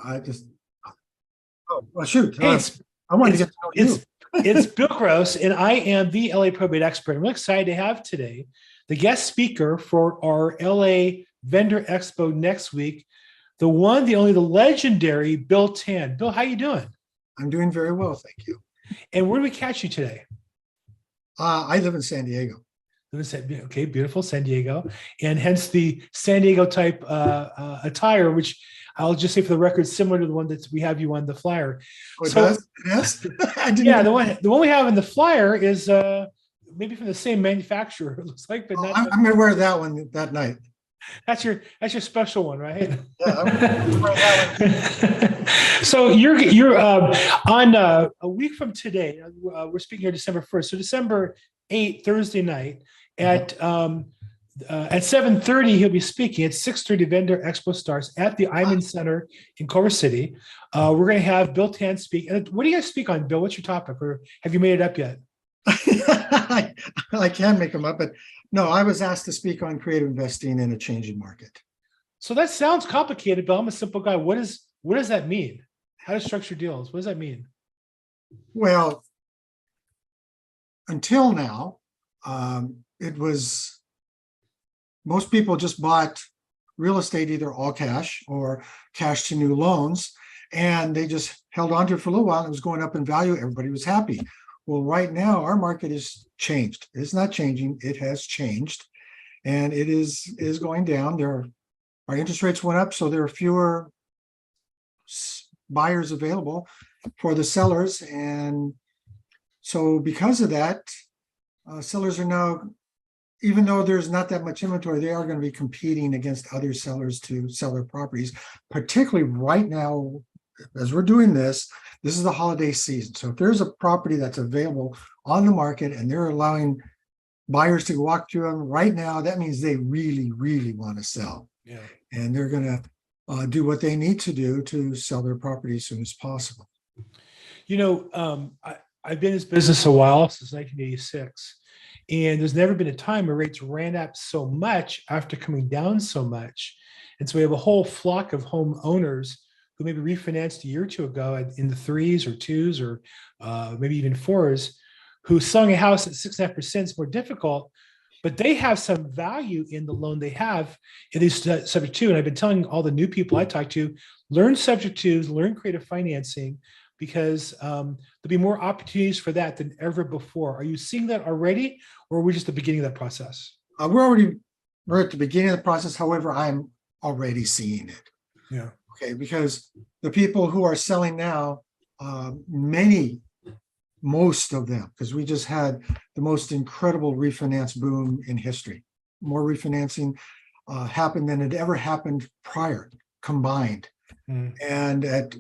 I just, oh, well, shoot. Hey, I wanted to it's get to know it's you. it's Bill Gross, and I am the LA probate expert. I'm really excited to have today the guest speaker for our LA Vendor Expo next week, the one, the only, the legendary Bill Tan. Bill, how you doing? I'm doing very well, thank you. And where do we catch you today? I live in San Diego. Okay, beautiful San Diego, and hence the San Diego type attire, which I'll just say for the record, similar to the one that we have you on the flyer. Oh, it So does? It is? I didn't yeah, even, the one we have in the flyer is maybe from the same manufacturer. It looks like, but oh, not. I'm going to wear that one that night. That's your special one, right? Yeah, I'm going to wear that one. So you're on a week from today. We're speaking here December 1st. So December 8th, Thursday night at 7:30, he'll be speaking. At 6:30, Vendor Expo starts at the Iman Center in Culver City. We're going to have Bill Tan speak. And what do you guys speak on, Bill? What's your topic, or have you made it up yet? I can make them up, but no, I was asked to speak on creative investing in a changing market. So that sounds complicated, Bill. I'm a simple guy. What does that mean? How to structure deals? What does that mean? Well, until now, it was most people just bought real estate, either all cash or cash to new loans, and they just held on to it for a little while. And it was going up in value. Everybody was happy. Well, right now, our market is changed. It's not changing. It has changed, and it is going down. Our interest rates went up, so there are fewer buyers available for the sellers. And so because of that, sellers are now, even though there's not that much inventory, they are going to be competing against other sellers to sell their properties, particularly right now. As we're doing this is the holiday season. So if there's a property that's available on the market and they're allowing buyers to walk through them right now, that means they really, really want to sell. Yeah. And they're going to do what they need to do to sell their property as soon as possible. I've been in this business a while, since 1986, and there's never been a time where rates ran up so much after coming down so much. And so we have a whole flock of home owners who maybe refinanced a year or two ago in the 3s or 2s or maybe even 4s, who selling a house at 6.5% is more difficult, but they have some value in the loan they have. It is subject to, and I've been telling all the new people I talk to, learn subject to, learn creative financing, because there'll be more opportunities for that than ever before. Are you seeing that already, or are we just at the beginning of that process? We're at the beginning of the process. However, I'm already seeing it. Yeah. Okay, because the people who are selling now, most of them, because we just had the most incredible refinance boom in history. More refinancing happened than had ever happened prior, combined. And at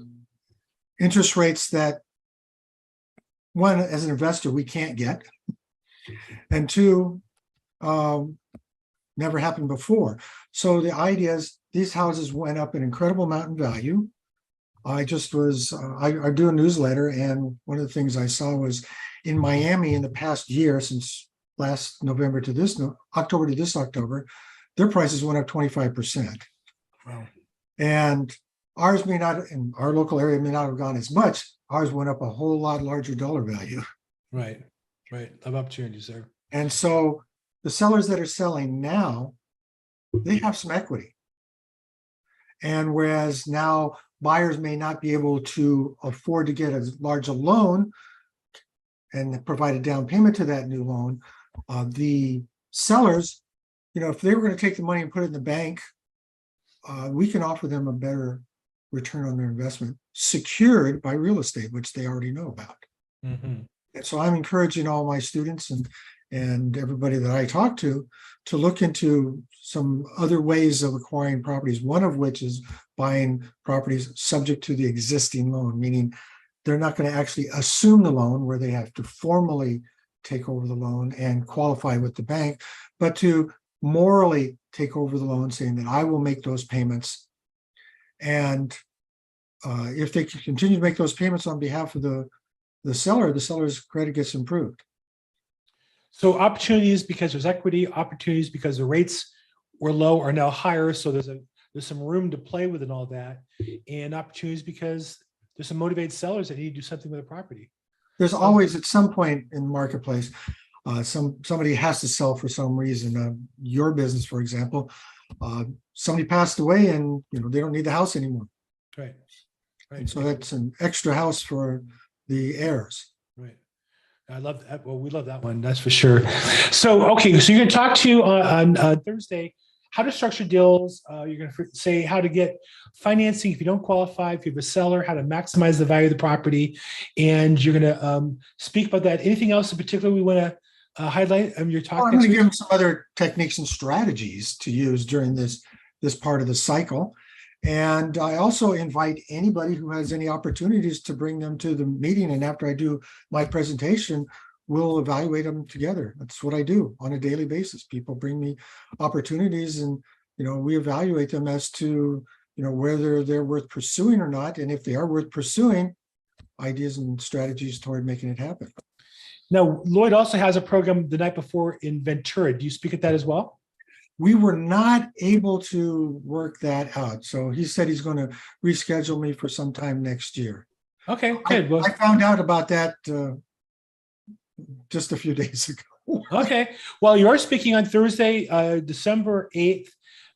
interest rates that, one, as an investor, we can't get, and two, never happened before. So the idea is these houses went up an incredible amount in value. I do a newsletter, and one of the things I saw was in Miami in the past year, since last November to this October to this October, their prices went up 25%. Wow. And ours may not, in our local area, may not have gone as much. Ours went up a whole lot larger dollar value. Right. Have opportunities there. And so the sellers that are selling now, they have some equity. And whereas now buyers may not be able to afford to get as large a loan and provide a down payment to that new loan, the sellers, if they were going to take the money and put it in the bank, we can offer them a better return on their investment secured by real estate, which they already know about. Mm-hmm. And so I'm encouraging all my students and everybody that I talk to look into some other ways of acquiring properties, one of which is buying properties subject to the existing loan, meaning they're not going to actually assume the loan where they have to formally take over the loan and qualify with the bank, but to morally take over the loan, saying that I will make those payments. And if they continue to make those payments on behalf of the seller's credit gets improved. So opportunities because there's equity, opportunities because the rates were low are now higher. So there's a there's some room to play with and all that, and opportunities because there's some motivated sellers that need to do something with the property. There's always at some point in the marketplace, somebody has to sell for some reason. Your business, for example, somebody passed away and they don't need the house anymore. Right. And so that's an extra house for the heirs. Right. I love that. Well, we love that one. That's for sure. So, okay. So you're going to talk to on Thursday, how to structure deals. You're going to say how to get financing if you don't qualify, if you have a seller, how to maximize the value of the property. And you're going to speak about that. Anything else in particular we want to highlight? Your talk. I'm going to give them some other techniques and strategies to use during this part of the cycle. And I also invite anybody who has any opportunities to bring them to the meeting. And after I do my presentation, we'll evaluate them together. That's what I do on a daily basis. People bring me opportunities and, we evaluate them as to, whether they're worth pursuing or not. And if they are worth pursuing, ideas and strategies toward making it happen. Now, Lloyd also has a program the night before in Ventura. Do you speak at that as well? We were not able to work that out. So he said he's going to reschedule me for some time next year. Okay, good. I found out about that just a few days ago. Okay. Well, you are speaking on Thursday, December 8th.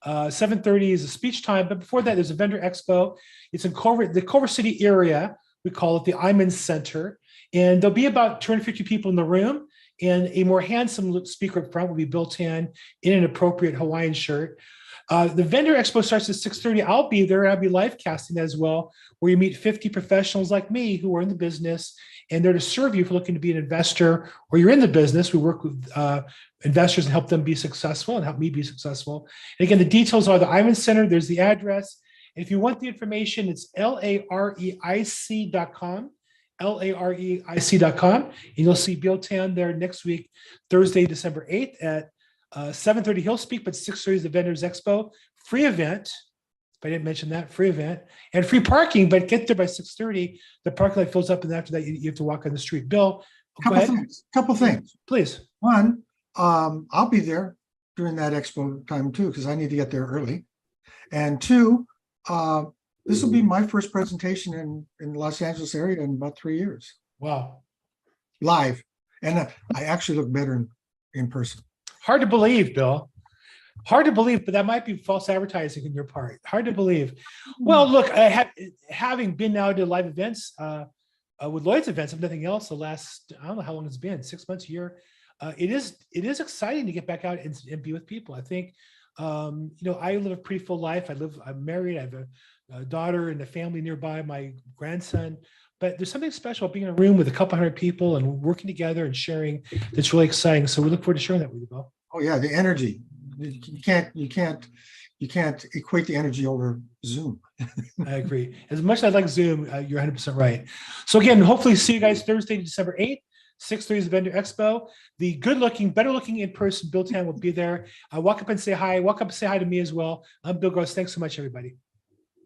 7:30 is a speech time. But before that, there's a vendor expo. It's in the Culver City area. We call it the Iman Center. And there'll be about 250 people in the room. And a more handsome speaker up front will be built in an appropriate Hawaiian shirt. The vendor expo starts at 6:30. I'll be there. I'll be live casting as well, where you meet 50 professionals like me who are in the business and they're to serve you if you're looking to be an investor or you're in the business. We work with investors and help them be successful and help me be successful. And again, the details are the Iman Center. There's the address. And if you want the information, it's LAREIC.com. LAREIC.com, and you'll see Bill Tan there next week, Thursday, December 8th at 7:30. He'll speak, but 6:30 is the Vendors Expo. Free event. If I didn't mention that, free event and free parking, but get there by 6:30. The parking lot fills up, and after that, you have to walk on the street. Bill, go ahead. Couple things. Please. One, I'll be there during that expo time too, because I need to get there early. And two, this will be my first presentation in the Los Angeles area in about 3 years. Wow. Live. And I actually look better in person. Hard to believe, Bill. Hard to believe, but that might be false advertising on your part. Hard to believe. Well, look, having been now to live events with Lloyd's events, if nothing else, the last, I don't know how long it's been, 6 months, a year. It is exciting to get back out and be with people. I think, I live a pretty full life. I'm married. I have a daughter and a family nearby, my grandson. But there's something special about being in a room with a couple hundred people and working together and sharing that's really exciting. So we look forward to sharing that with you, Bill. Oh yeah, the energy. You can't equate the energy over Zoom. I agree. As much as I like Zoom, you're 100% right. So again, hopefully see you guys Thursday, December 8th. 6:30 is the Vendor Expo. The good-looking, better-looking in-person Bill Tan will be there. Walk up and say hi. Walk up and say hi to me as well. I'm Bill Gross. Thanks so much, everybody.